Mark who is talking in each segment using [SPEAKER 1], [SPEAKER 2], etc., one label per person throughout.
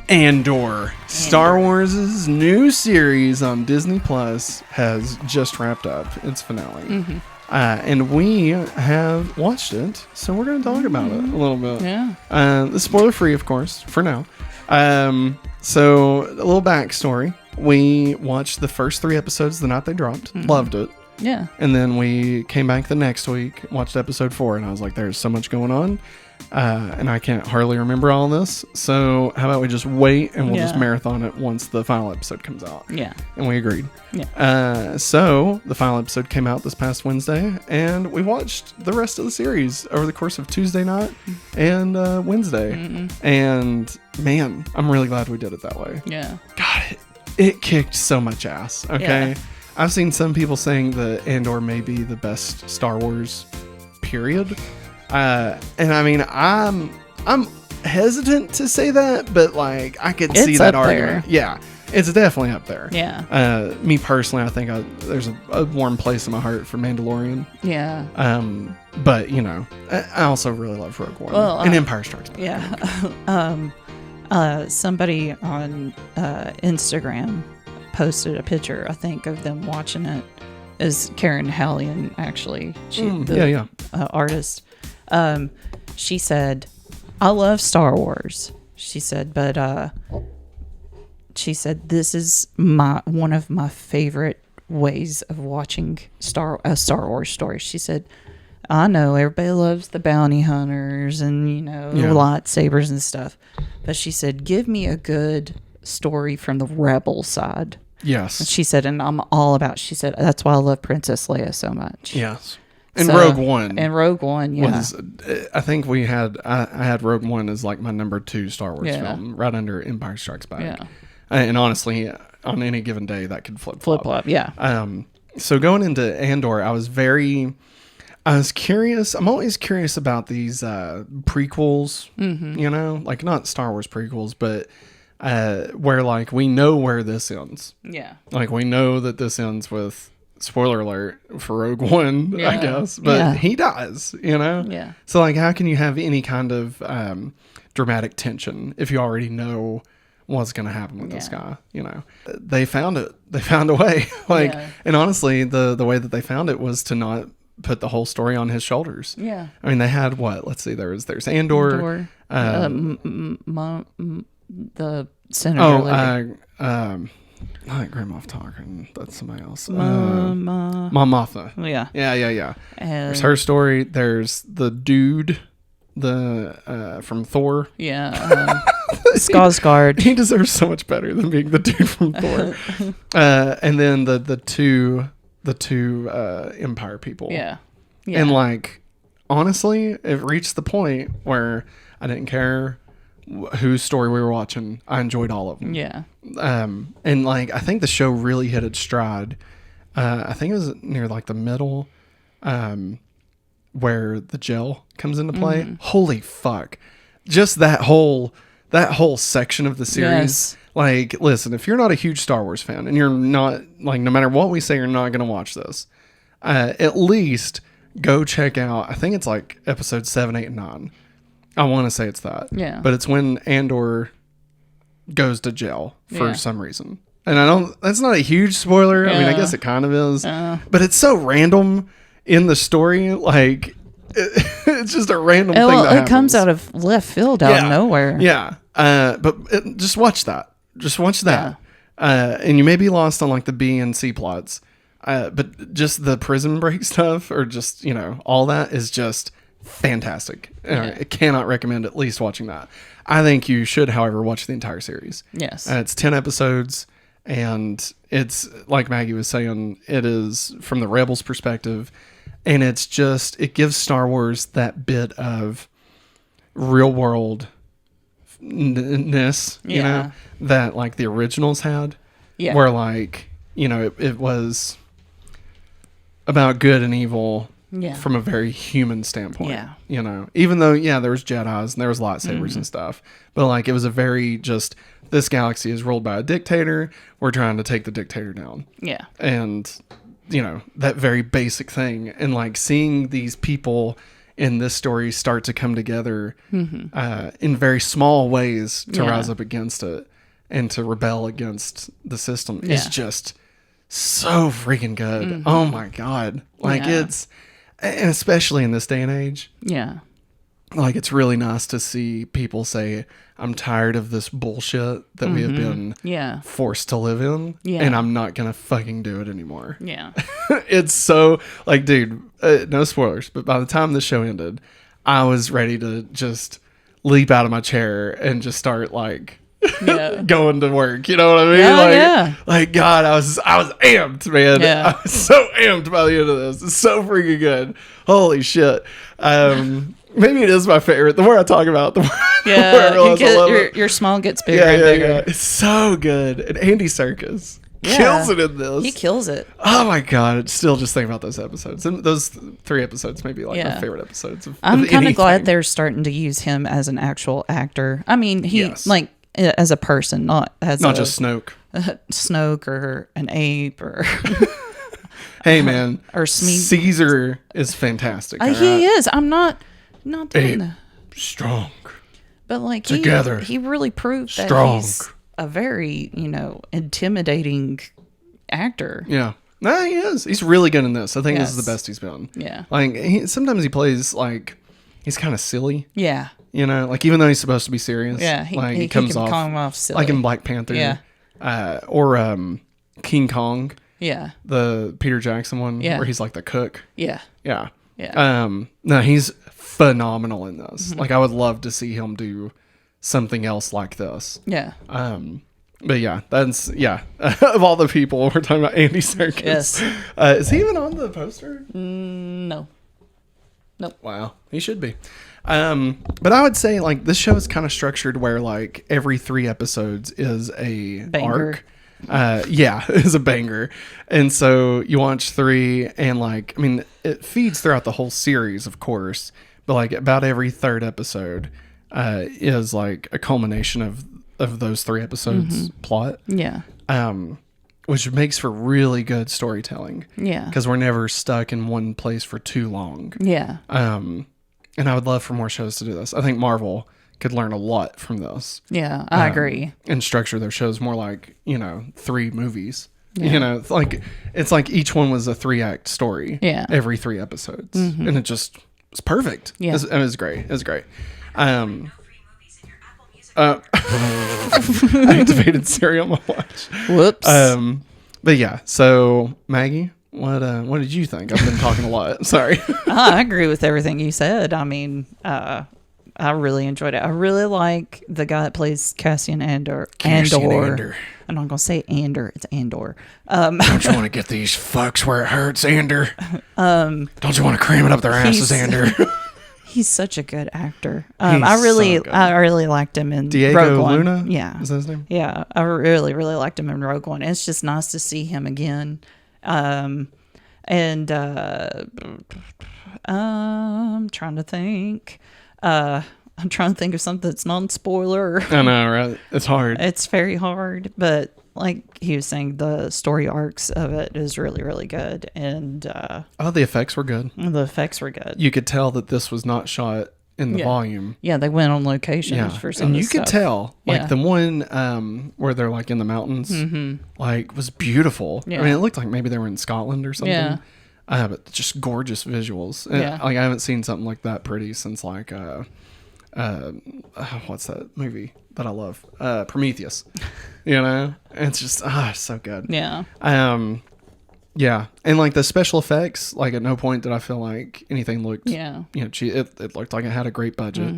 [SPEAKER 1] Andor. Star Wars' new series on Disney Plus has just wrapped up its finale. And we have watched it, so we're going to talk about it a little bit.
[SPEAKER 2] Yeah.
[SPEAKER 1] Spoiler free, of course, for now. So, a little backstory. We watched the first 3 episodes the night they dropped. Loved it.
[SPEAKER 2] Yeah.
[SPEAKER 1] And then we came back the next week, watched episode 4, and I was like, there's so much going on. And I can't hardly remember all this. So how about we just wait and we'll just marathon it once the final episode comes out.
[SPEAKER 2] Yeah.
[SPEAKER 1] And we agreed.
[SPEAKER 2] Yeah.
[SPEAKER 1] So the final episode came out this past Wednesday, and we watched the rest of the series over the course of Tuesday night and Wednesday. And man, I'm really glad we did it that way.
[SPEAKER 2] Yeah.
[SPEAKER 1] God, it kicked so much ass. Okay.
[SPEAKER 2] Yeah.
[SPEAKER 1] I've seen some people saying that Andor may be the best Star Wars period. And I mean, I'm hesitant to say that, but like I could see that argument. Yeah, it's definitely up there.
[SPEAKER 2] Yeah.
[SPEAKER 1] Me personally, I think there's a warm place in my heart for Mandalorian.
[SPEAKER 2] Yeah.
[SPEAKER 1] But you know, I also really love Rogue One and Empire Strikes Back.
[SPEAKER 2] Yeah. Somebody on Instagram posted a picture, I think, of them watching it. Is Karen Hallion, actually. The artist. She said, I love Star Wars. She said, but she said, this is one of my favorite ways of watching a Star Wars story. She said, I know everybody loves the bounty hunters and, the lightsabers and stuff. But she said, give me a good story from the rebel side.
[SPEAKER 1] Yes.
[SPEAKER 2] And she said, and I'm all about, she said, that's why I love Princess Leia so much.
[SPEAKER 1] Yes. And Rogue One.
[SPEAKER 2] And Rogue One, yeah.
[SPEAKER 1] I think I had Rogue One as like my number 2 Star Wars film, right under Empire Strikes Back.
[SPEAKER 2] Yeah.
[SPEAKER 1] And honestly, on any given day, that could flip-flop.
[SPEAKER 2] Yeah.
[SPEAKER 1] So going into Andor, I was curious. I'm always curious about these prequels, like not Star Wars prequels, but where like we know where this ends.
[SPEAKER 2] Yeah.
[SPEAKER 1] Like we know that this ends with, spoiler alert for Rogue One, I guess, but he dies,
[SPEAKER 2] Yeah.
[SPEAKER 1] So like, how can you have any kind of dramatic tension if you already know what's going to happen with this guy? They found it. They found a way. And honestly, the way that they found it was to not put the whole story on his shoulders.
[SPEAKER 2] Yeah.
[SPEAKER 1] I mean, they had what? Let's see. There's Andor.
[SPEAKER 2] The senator.
[SPEAKER 1] Not Grand Moff Tarkin. That's somebody else.
[SPEAKER 2] Mon
[SPEAKER 1] Mothma.
[SPEAKER 2] Yeah.
[SPEAKER 1] Yeah. There's her story. There's the dude, from Thor.
[SPEAKER 2] Yeah. Skarsgård.
[SPEAKER 1] He deserves so much better than being the dude from Thor. And then the two Empire people.
[SPEAKER 2] Yeah.
[SPEAKER 1] And like, honestly, it reached the point where I didn't care whose story we were watching. I enjoyed all of them.
[SPEAKER 2] Yeah.
[SPEAKER 1] And like, I think the show really hit its stride. I think it was near like the middle, where the gel comes into play. Holy fuck. Just that whole section of the series.
[SPEAKER 2] Yes.
[SPEAKER 1] Like, listen, if you're not a huge Star Wars fan and you're not, like, no matter what we say, you're not going to watch this, at least go check out, I think it's like episode 7, 8, and 9. I want to say it's that.
[SPEAKER 2] Yeah.
[SPEAKER 1] But it's when Andor goes to jail for some reason. And that's not a huge spoiler. I mean, I guess it kind of is. But it's so random in the story. Like, it's just a random thing that happens.
[SPEAKER 2] It comes out of left field, out of nowhere.
[SPEAKER 1] Yeah. But just watch that. Just watch that. Yeah. And you may be lost on like the B and C plots. But just the prison break stuff, or just, all that is just fantastic. I cannot recommend at least watching that. I think you should, however, watch the entire series.
[SPEAKER 2] Yes.
[SPEAKER 1] It's 10 episodes, and it's, like Maggie was saying, it is from the Rebels' perspective, and it gives Star Wars that bit of real world-ness, that like the originals had. Yeah. Where like, it was about good and evil. Yeah. From a very human standpoint. Yeah. Even though, there was Jedis and there was lightsabers and stuff. But like, it was a very just, this galaxy is ruled by a dictator. We're trying to take the dictator down. Yeah. And, that very basic thing. And like seeing these people in this story start to come together in very small ways to rise up against it and to rebel against the system is just so freaking good. Oh my God. Like it's, and especially in this day and age.
[SPEAKER 2] Yeah.
[SPEAKER 1] Like it's really nice to see people say, I'm tired of this bullshit that we have been forced to live in and I'm not going to fucking do it anymore.
[SPEAKER 2] Yeah.
[SPEAKER 1] It's so like, dude, no spoilers, but by the time the show ended, I was ready to just leap out of my chair and just start like going to work. You know what I mean?
[SPEAKER 2] Yeah,
[SPEAKER 1] like God, I was amped, man.
[SPEAKER 2] Yeah.
[SPEAKER 1] I was so amped by the end of this. It's so freaking good. Holy shit. Maybe it is my favorite. The more I talk about it, the more I realize
[SPEAKER 2] your smile gets bigger and bigger.
[SPEAKER 1] Yeah. It's so good. And Andy Serkis kills it in this.
[SPEAKER 2] He kills it.
[SPEAKER 1] Oh my God. Still just think about those episodes. And those 3 episodes may be like my favorite episodes of
[SPEAKER 2] I'm kind of
[SPEAKER 1] anything.
[SPEAKER 2] glad they're starting to use him as an actual actor. I mean, he like as a person, not
[SPEAKER 1] just Snoke.
[SPEAKER 2] Snoke or an ape or
[SPEAKER 1] hey man,
[SPEAKER 2] or
[SPEAKER 1] Caesar is fantastic.
[SPEAKER 2] He is. I'm not doing that.
[SPEAKER 1] Strong.
[SPEAKER 2] But like
[SPEAKER 1] together,
[SPEAKER 2] he really proved that he's a very, intimidating actor.
[SPEAKER 1] Yeah. No, he is. He's really good in this. I think this is the best he's been.
[SPEAKER 2] Yeah.
[SPEAKER 1] Like sometimes he plays like he's kind of silly.
[SPEAKER 2] Yeah.
[SPEAKER 1] Like even though he's supposed to be serious.
[SPEAKER 2] Yeah.
[SPEAKER 1] He comes off
[SPEAKER 2] silly.
[SPEAKER 1] like in Black Panther.
[SPEAKER 2] Yeah.
[SPEAKER 1] Or King Kong.
[SPEAKER 2] Yeah.
[SPEAKER 1] The Peter Jackson one where he's like the cook.
[SPEAKER 2] Yeah.
[SPEAKER 1] Yeah.
[SPEAKER 2] Yeah.
[SPEAKER 1] No, he's phenomenal in this. Like I would love to see him do something else like this.
[SPEAKER 2] Yeah.
[SPEAKER 1] But yeah, that's of all the people we're talking about, Andy Serkis.
[SPEAKER 2] Yes.
[SPEAKER 1] Is he even on the poster?
[SPEAKER 2] No. Nope.
[SPEAKER 1] Wow, he should be. But I would say like this show is kind of structured where like every 3 episodes is a arc. Is a banger. And so you watch 3 and like, I mean, it feeds throughout the whole series, of course, but like about every 3rd episode is like a culmination of those 3 episodes plot.
[SPEAKER 2] Yeah.
[SPEAKER 1] Which makes for really good storytelling.
[SPEAKER 2] Yeah.
[SPEAKER 1] Because we're never stuck in one place for too long.
[SPEAKER 2] Yeah.
[SPEAKER 1] And I would love for more shows to do this. I think Marvel could learn a lot from this.
[SPEAKER 2] Yeah, I agree.
[SPEAKER 1] And structure their shows more like, 3 movies. Yeah. It's like each one was a 3-act story.
[SPEAKER 2] Yeah.
[SPEAKER 1] Every 3 episodes. And it just was perfect.
[SPEAKER 2] Yeah.
[SPEAKER 1] It was great. It was great. Activated Siri on my watch.
[SPEAKER 2] Whoops.
[SPEAKER 1] But yeah, so Maggie, what did you think? I've been talking a lot. Sorry.
[SPEAKER 2] I agree with everything you said. I mean, I really enjoyed it. I really like the guy that plays Cassian Andor.
[SPEAKER 1] Andor.
[SPEAKER 2] I'm not gonna say Andor. It's Andor.
[SPEAKER 1] Don't you want to get these fucks where it hurts, Andor? Don't you want to cram it up their asses, Andor?
[SPEAKER 2] He's such a good actor. I really liked him in
[SPEAKER 1] Diego
[SPEAKER 2] Rogue One.
[SPEAKER 1] Luna?
[SPEAKER 2] Yeah.
[SPEAKER 1] Is that his name?
[SPEAKER 2] Yeah. I really, really liked him in Rogue One. It's just nice to see him again. I'm trying to think. I'm trying to think of something that's non-spoiler.
[SPEAKER 1] I know, right? It's hard.
[SPEAKER 2] It's very hard, but like he was saying, the story arcs of it is really, really good. And
[SPEAKER 1] the effects were good.
[SPEAKER 2] The effects were good.
[SPEAKER 1] You could tell that this was not shot in the volume.
[SPEAKER 2] Yeah, they went on locations for some
[SPEAKER 1] and
[SPEAKER 2] of
[SPEAKER 1] you
[SPEAKER 2] the
[SPEAKER 1] could
[SPEAKER 2] stuff.
[SPEAKER 1] tell, like the one where they're like in the mountains, like was beautiful.
[SPEAKER 2] Yeah.
[SPEAKER 1] I mean, it looked like maybe they were in Scotland or something.
[SPEAKER 2] Yeah.
[SPEAKER 1] But just gorgeous visuals.
[SPEAKER 2] Yeah.
[SPEAKER 1] Like I haven't seen something like that pretty since like what's that movie that I love? Prometheus. It's just so good.
[SPEAKER 2] Yeah.
[SPEAKER 1] Yeah, and like the special effects, like at no point did I feel like anything looked it looked like it had a great budget.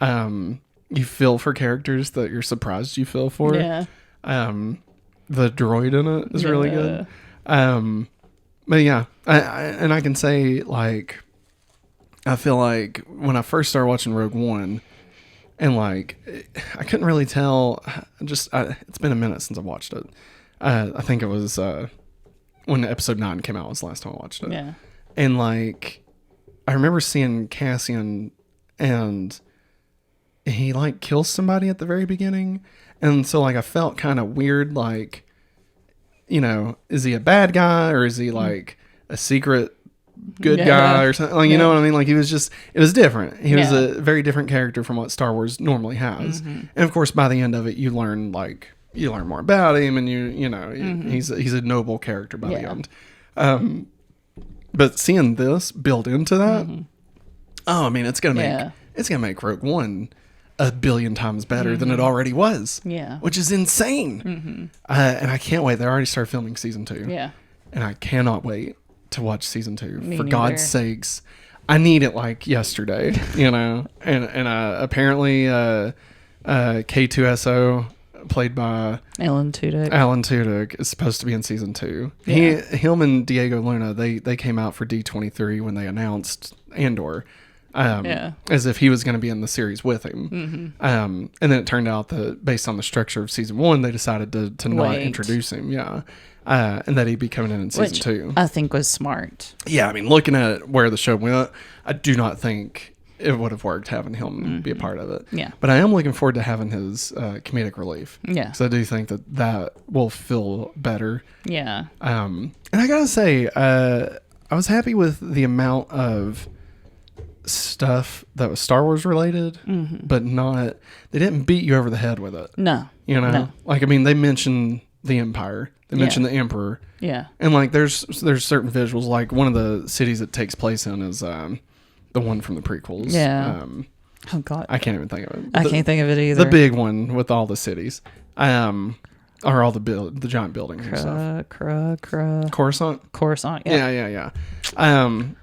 [SPEAKER 1] You feel for characters that you're surprised you feel for.
[SPEAKER 2] Yeah.
[SPEAKER 1] The droid in it is really good. But yeah, I can say like I feel like when I first started watching Rogue One, and like I couldn't really tell. It's been a minute since I watched it. I think it was when episode 9 came out was the last time I watched it.
[SPEAKER 2] Yeah.
[SPEAKER 1] And like I remember seeing Cassian, and he like kills somebody at the very beginning, and so like I felt kind of weird, like, is he a bad guy or is he like a secret good guy or something. Like, you know what I mean? Like, it was different. He was a very different character from what Star Wars normally has. And of course, by the end of it, you learn more about him, and he's a noble character by the end. But seeing this build into that, it's gonna make Rogue One a billion times better than it already was. Yeah, which is insane. And I can't wait. They already started filming season 2. Yeah, and I cannot wait to watch season 2. For God's sakes, I need it like yesterday. And apparently K2SO, played by
[SPEAKER 2] Alan
[SPEAKER 1] Tudyk, is supposed to be in season 2. Yeah. Him and Diego Luna, they came out for D23 when they announced Andor, as if he was going to be in the series with him. And then it turned out that based on the structure of season 1, they decided to not introduce him. Yeah. And that he'd be coming in season 2.
[SPEAKER 2] I think was smart.
[SPEAKER 1] Yeah, I mean, looking at where the show went, I do not think it would have worked having him be a part of it. Yeah. But I am looking forward to having his comedic relief. Yeah. So I do think that will feel better. Yeah. And I gotta say, I was happy with the amount of stuff that was Star Wars related, but they didn't beat you over the head with it. No. No. Like, I mean, they mentioned the Empire. They mentioned the Emperor. Yeah. And like, there's certain visuals, like one of the cities it takes place in is the one from the prequels. Yeah.
[SPEAKER 2] Oh God.
[SPEAKER 1] I can't even think of it.
[SPEAKER 2] I can't think of it either.
[SPEAKER 1] The big one with all the cities. Or all the giant buildings and stuff. Coruscant. Yeah.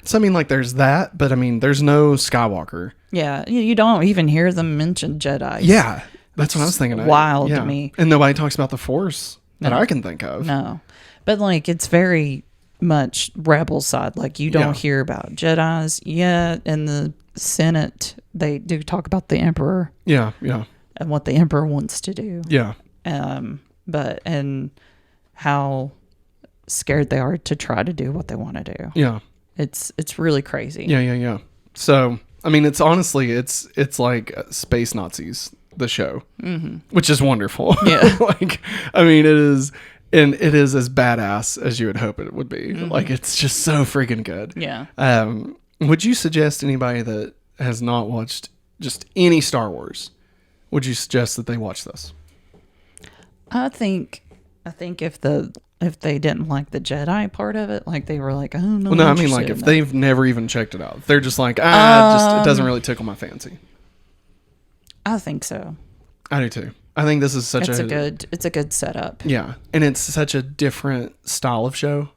[SPEAKER 1] So I mean, like, there's that, but I mean, there's no Skywalker.
[SPEAKER 2] Yeah. You don't even hear them mention Jedi.
[SPEAKER 1] Yeah. That's what I was thinking.
[SPEAKER 2] Wild to me.
[SPEAKER 1] And nobody talks about the Force that I can think of.
[SPEAKER 2] No. But like, it's very much rebel side. Like, you don't hear about Jedis yet. In the Senate, they do talk about the Emperor. Yeah. And what the Emperor wants to do. Yeah. And how scared they are to try to do what they want to do. Yeah. It's really crazy.
[SPEAKER 1] Yeah. So, I mean, it's honestly, it's like Space Nazis, the show, which is wonderful. Yeah. Like, I mean, it is, and it is as badass as you would hope it would be. Like, it's just so freaking good. Yeah. Would you suggest anybody that has not watched just any Star Wars, would you suggest that they watch this?
[SPEAKER 2] I think if they didn't like the Jedi part of it, like they were like, oh no.
[SPEAKER 1] Well, no, I mean, like, if they've never even checked it out, they're just like, it doesn't really tickle my fancy.
[SPEAKER 2] I think so.
[SPEAKER 1] I do too. I think this is it's
[SPEAKER 2] a good setup.
[SPEAKER 1] Yeah, and it's such a different style of show,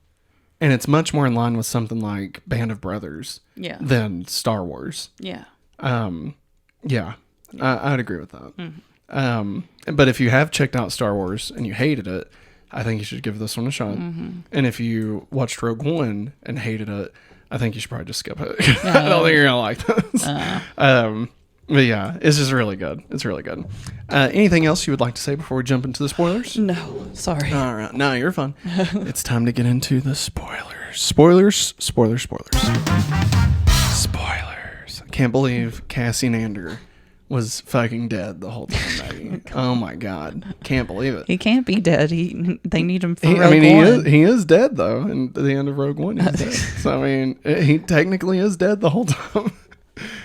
[SPEAKER 1] and it's much more in line with something like Band of Brothers. Yeah. Than Star Wars. Yeah. Yeah. I'd agree with that. But if you have checked out Star Wars and you hated it, I think you should give this one a shot. And if you watched Rogue One and hated it, I think you should probably just skip it. I don't think you're gonna like this. But yeah, it's just really good. It's really good. Anything else you would like to say before we jump into the spoilers?
[SPEAKER 2] No, sorry.
[SPEAKER 1] All right, no, you're fine. It's time to get into the spoilers. Spoilers. I can't believe Cassian Andor was fucking dead the whole time, Maggie. Oh my God. Can't believe it.
[SPEAKER 2] He can't be dead. They need him for Rogue One.
[SPEAKER 1] He is dead though. And at the end of Rogue One, he's dead. So I mean, he technically is dead the whole time.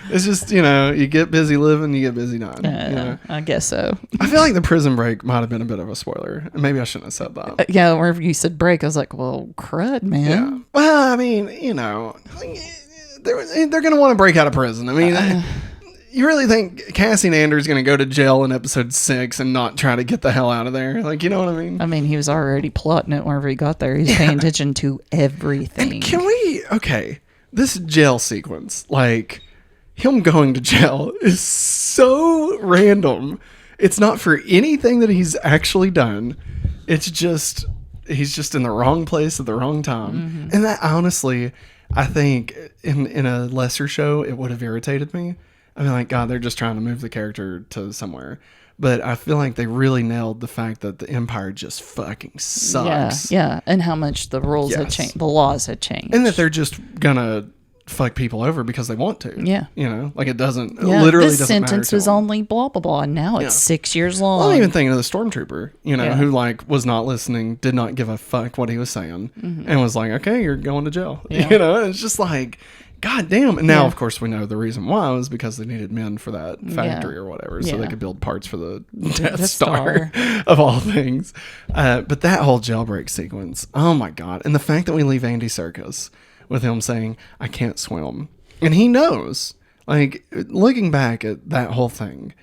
[SPEAKER 1] It's just, you get busy living, you get busy dying.
[SPEAKER 2] I guess so.
[SPEAKER 1] I feel like the prison break might have been a bit of a spoiler. Maybe I shouldn't have said that.
[SPEAKER 2] Yeah, wherever you said break, I was like, well, crud, man.
[SPEAKER 1] Yeah. Well, I mean, they're going to want to break out of prison. I mean, you really think Cassian Andor is going to go to jail in episode 6 and not try to get the hell out of there? Like, you know what I mean?
[SPEAKER 2] I mean, he was already plotting it whenever he got there. He's paying attention to everything.
[SPEAKER 1] And this jail sequence, like, him going to jail is so random. It's not for anything that he's actually done. It's just, he's just in the wrong place at the wrong time. And that, honestly, I think in a lesser show, it would have irritated me. I mean, like, God, they're just trying to move the character to somewhere. But I feel like they really nailed the fact that the Empire just fucking sucks.
[SPEAKER 2] Yeah, and how much the rules had changed, the laws had changed.
[SPEAKER 1] And that they're just gonna fuck people over because they want to.
[SPEAKER 2] Yeah.
[SPEAKER 1] You know, like it doesn't, literally
[SPEAKER 2] this
[SPEAKER 1] doesn't matter. This
[SPEAKER 2] sentence was only blah, blah, blah. And now it's 6 years long.
[SPEAKER 1] Well, I'm even thinking of the stormtrooper, you know, who like was not listening, did not give a fuck what he was saying, and was like, okay, you're going to jail. Yeah. You know, it's just like, God damn. And now, of course, we know the reason why was because they needed men for that factory or whatever, so they could build parts for the Death Star of all things. But that whole jailbreak sequence, oh my God. And the fact that we leave Andy Serkis with him saying, I can't swim. And he knows, like, looking back at that whole thing,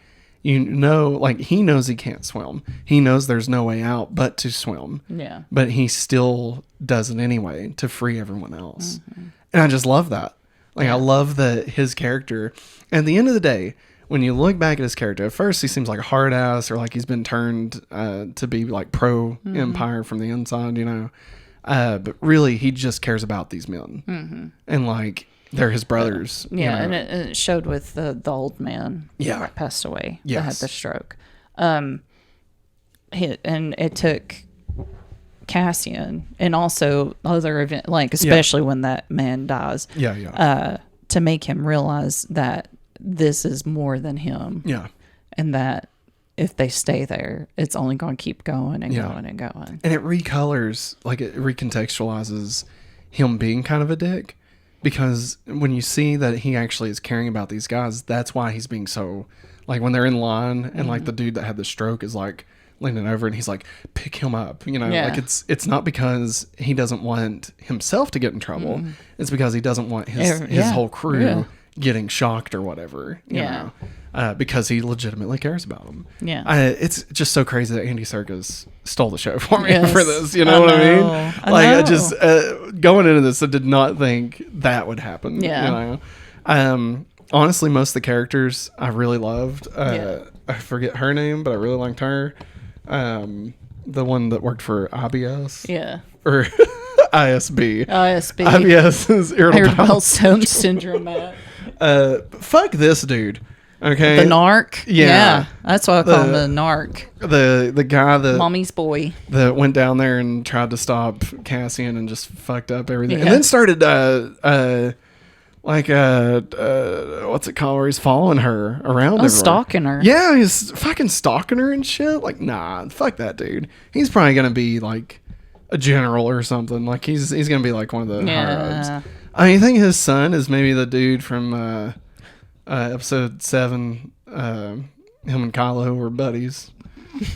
[SPEAKER 1] you know, like, he knows he can't swim. He knows there's no way out but to swim.
[SPEAKER 2] Yeah.
[SPEAKER 1] But he still does it anyway to free everyone else. And I just love that. Like, I love that his character, at the end of the day, when you look back at his character, at first he seems like a hard ass, or like he's been turned to be like pro-Empire from the inside, you know. But really, he just cares about these men. And like, they're his brothers.
[SPEAKER 2] Yeah,
[SPEAKER 1] you know?
[SPEAKER 2] and it showed with the old man that passed away that had the stroke. And it took Cassian and also other event, like especially when that man dies, to make him realize that this is more than him, and that if they stay there, it's only going to keep going and going and going.
[SPEAKER 1] And it recolors, like it recontextualizes him being kind of a dick, because when you see that he actually is caring about these guys, that's why he's being so, like when they're in line and like the dude that had the stroke is like leaning over and he's like, pick him up, you know. Like it's not because he doesn't want himself to get in trouble. It's because he doesn't want his whole crew getting shocked or whatever, you know, because he legitimately cares about them. It's just so crazy that Andy Serkis stole the show for me for this, you know what I mean? I just going into this, I did not think that would happen. You know, honestly, most of the characters I really loved. I forget her name, but I really liked her. The one that worked for IBS. Or ISB. IBS is irritable bowel
[SPEAKER 2] syndrome.
[SPEAKER 1] Fuck this dude. Okay.
[SPEAKER 2] The narc. Yeah. That's why I call him the narc.
[SPEAKER 1] The guy that
[SPEAKER 2] mommy's boy
[SPEAKER 1] that went down there and tried to stop Cassian and just fucked up everything. And then started what's it called, where he's following her around,
[SPEAKER 2] stalking her.
[SPEAKER 1] Yeah, he's fucking stalking her and shit. Like, nah, fuck that dude. He's probably gonna be like a general or something. Like he's gonna be like one of the higher ups. I think his son is maybe the dude from episode 7. Him and Kylo were buddies.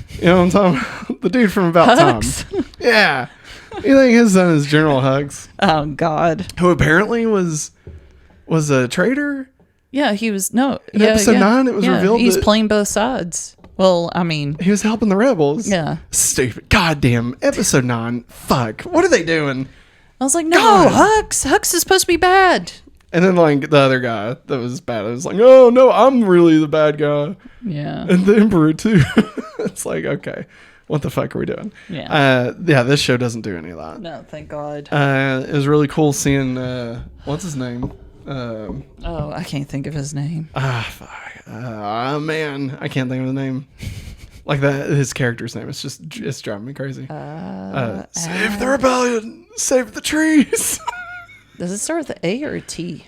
[SPEAKER 1] You know what I'm talking about? The dude from About
[SPEAKER 2] Hugs?
[SPEAKER 1] Time. Yeah. You think his son is General Hugs?
[SPEAKER 2] Oh God.
[SPEAKER 1] Who apparently was a traitor?
[SPEAKER 2] Yeah, he was. No,
[SPEAKER 1] in episode 9, it was revealed
[SPEAKER 2] he's playing both sides. Well, I mean,
[SPEAKER 1] he was helping the rebels.
[SPEAKER 2] Yeah.
[SPEAKER 1] Stupid. Goddamn. Episode 9. Fuck. What are they doing?
[SPEAKER 2] I was like, no, Hux is supposed to be bad.
[SPEAKER 1] And then like the other guy that was bad, I was like, oh no, I'm really the bad guy.
[SPEAKER 2] Yeah.
[SPEAKER 1] And the Emperor too. It's like, okay, what the fuck are we doing?
[SPEAKER 2] Yeah.
[SPEAKER 1] This show doesn't do any of that.
[SPEAKER 2] No, thank God.
[SPEAKER 1] It was really cool seeing what's his name?
[SPEAKER 2] I can't think of his name.
[SPEAKER 1] Man, I can't think of his name. Like that, his character's name. It's driving me crazy. Save the rebellion, save the trees.
[SPEAKER 2] Does it start with an A or a T?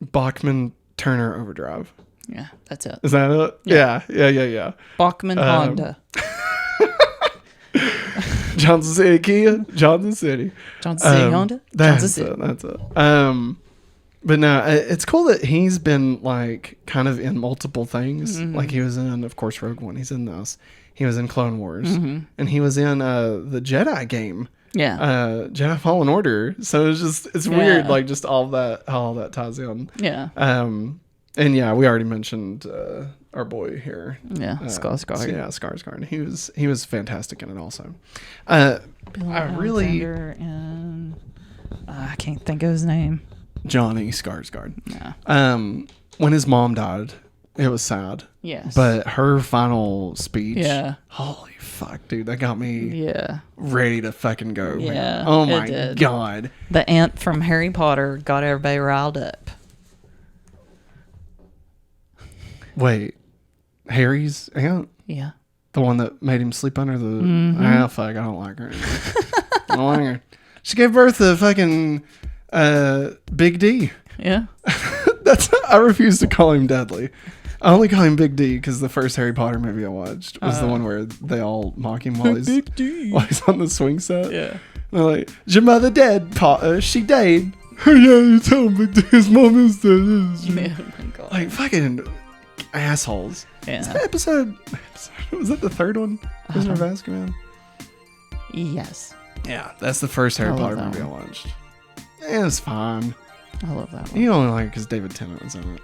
[SPEAKER 1] Bachman Turner Overdrive.
[SPEAKER 2] Yeah, that's it.
[SPEAKER 1] Is that it? Yeah.
[SPEAKER 2] Bachman Honda.
[SPEAKER 1] Johnson City Kia. Johnson City
[SPEAKER 2] Honda.
[SPEAKER 1] That's it. But no, it's cool that he's been like kind of in multiple things. Like he was in, of course, Rogue One. He's in this. He was in Clone Wars, and he was in the Jedi game.
[SPEAKER 2] Yeah.
[SPEAKER 1] Jedi Fallen Order. So it's weird, like just how all that ties in.
[SPEAKER 2] Yeah.
[SPEAKER 1] And yeah, we already mentioned our boy here.
[SPEAKER 2] Yeah, Skarsgård.
[SPEAKER 1] Yeah, Skarsgård. He was fantastic in it also. I
[SPEAKER 2] can't think of his name.
[SPEAKER 1] Johnny Skarsgård.
[SPEAKER 2] Yeah.
[SPEAKER 1] When his mom died, it was sad.
[SPEAKER 2] Yes.
[SPEAKER 1] But her final speech.
[SPEAKER 2] Yeah.
[SPEAKER 1] Holy fuck, dude, that got me.
[SPEAKER 2] Yeah.
[SPEAKER 1] Ready to fucking go.
[SPEAKER 2] Yeah.
[SPEAKER 1] Man. Oh my God.
[SPEAKER 2] The aunt from Harry Potter got everybody riled up.
[SPEAKER 1] Wait, Harry's aunt?
[SPEAKER 2] Yeah.
[SPEAKER 1] The one that made him sleep under the... fuck, I don't like her. I don't like her. She gave birth to fucking Big D.
[SPEAKER 2] Yeah.
[SPEAKER 1] I refuse to call him Dudley. I only call him Big D because the first Harry Potter movie I watched was the one where they all mock him while he's on the swing set.
[SPEAKER 2] Yeah.
[SPEAKER 1] They're like, is your mother dead? She died. Yeah, you tell Big D his mom is dead.
[SPEAKER 2] Oh my God.
[SPEAKER 1] Like, fucking assholes.
[SPEAKER 2] Yeah.
[SPEAKER 1] Is that episode? Was that the third one? Prisoner of Azkaban?
[SPEAKER 2] Yes.
[SPEAKER 1] Yeah, that's the first Harry Potter movie I watched. Yeah, it's fine.
[SPEAKER 2] I love that one.
[SPEAKER 1] You only like it because David Tennant was in it.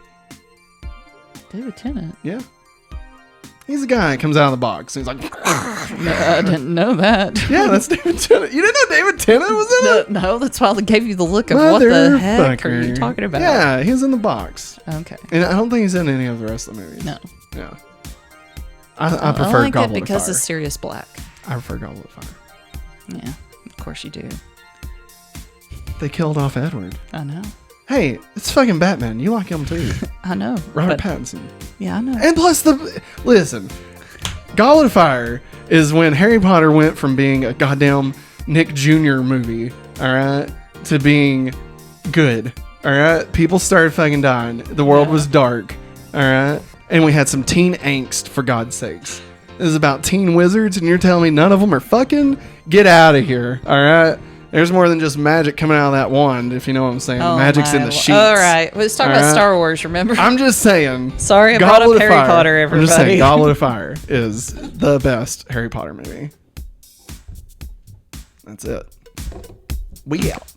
[SPEAKER 2] David Tennant?
[SPEAKER 1] Yeah. He's the guy that comes out of the box. And he's like...
[SPEAKER 2] No, I didn't know that.
[SPEAKER 1] Yeah, that's David Tennant. You didn't know David Tennant was in it?
[SPEAKER 2] No, that's why I gave you the look of what the heck are you talking about?
[SPEAKER 1] Yeah, he was in the box.
[SPEAKER 2] Okay.
[SPEAKER 1] And I don't think he's in any of the rest of the movies.
[SPEAKER 2] No.
[SPEAKER 1] Yeah. I prefer
[SPEAKER 2] like
[SPEAKER 1] Goblet of Fire.
[SPEAKER 2] because of Sirius Black.
[SPEAKER 1] I prefer Goblet of Fire.
[SPEAKER 2] Yeah, of course you do.
[SPEAKER 1] They killed off Edward.
[SPEAKER 2] I know.
[SPEAKER 1] Hey, it's fucking Batman. You like him too.
[SPEAKER 2] I know.
[SPEAKER 1] Robert Pattinson.
[SPEAKER 2] Yeah, I know.
[SPEAKER 1] And plus listen, Goblet of Fire is when Harry Potter went from being a goddamn Nick Jr. movie, alright, to being good. Alright? People started fucking dying. The world was dark. Alright? And we had some teen angst, for God's sakes. This is about teen wizards, and you're telling me none of them are fucking? Get out of here. Alright? There's more than just magic coming out of that wand, if you know what I'm saying. Magic's in the sheets.
[SPEAKER 2] All right. Let's talk about Star Wars, remember?
[SPEAKER 1] I'm just saying.
[SPEAKER 2] Sorry, I brought up Harry Potter, everybody.
[SPEAKER 1] I'm just saying, Goblet of Fire is the best Harry Potter movie. That's it. We out.